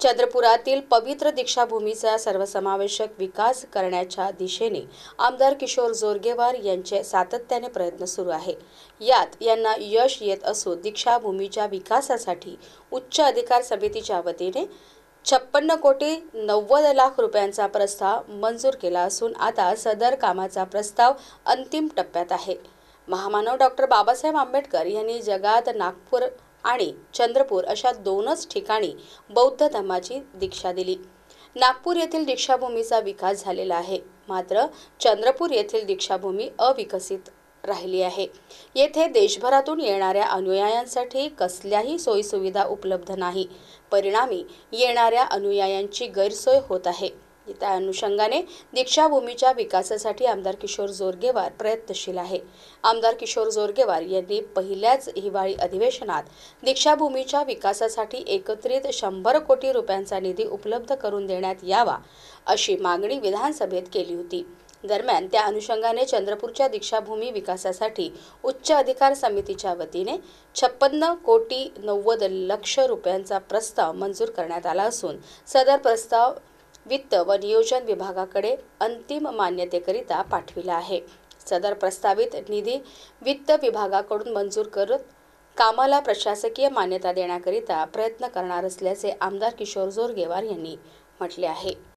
चंद्रपुरातील पवित्र दीक्षाभूमीचा सर्वसमावेशक विकास करण्याच्या दिशेने आमदार किशोर जोरगेवार यांचे सातत्याने प्रयत्न सुरू आहे। यात यांना यश येत असून दीक्षाभूमीच्या विकासासाठी उच्च अधिकार समितीच्या वतीने 56 कोटी 90 लाख रुपयांचा प्रस्ताव मंजूर केला असून आता सदर कामाचा प्रस्ताव अंतिम टप्प्यात आहे। महामानव डॉक्टर बाबासाहेब आंबेडकर यांनी जगात नागपूर आणि चंद्रपूर अशा दोनच ठिकाणी बौद्ध धर्माची दीक्षा दिली। नागपूर येथील दीक्षाभूमीचा विकास झालेला आहे, मात्र चंद्रपूर येथील दीक्षाभूमी अविकसित राहिली आहे। येथे देशभरातून येणाऱ्या अनुयायांसाठी कसल्याही सोयीसुविधा उपलब्ध नाही। परिणामी येणाऱ्या अनुयायांची गैरसोय होत आहे। त्या अनुषंगाने दीक्षाभूमीच्या विकासासाठी आमदार किशोर जोरगेवार प्रयत्नशील आहे। आमदार किशोर जोरगेवार यांनी पहिल्याच हिवाळी अधिवेशनात दीक्षाभूमीच्या विकासासाठी एकत्रित 100 कोटी रुपयांचा निधी उपलब्ध करून देण्यात यावा अशी मागणी विधानसभेत केली होती। दरम्यान त्या अनुषंगाने चंद्रपूरच्या दीक्षाभूमी विकासासाठी उच्च अधिकार समितीच्या वतीने 56 कोटी 90 लाख रुपयांचा प्रस्ताव मंजूर करण्यात आला असून सदर प्रस्ताव वित्त व नियोजन विभागाकडे अंतिम मान्यतेकरिता पाठविला आहे। सदर प्रस्तावित निधी वित्त विभागाकडून मंजूर करत कामाला प्रशासकीय मान्यता देण्याकरिता प्रयत्न करणार असल्याचे आमदार किशोर जोरगेवार यांनी म्हटले आहे।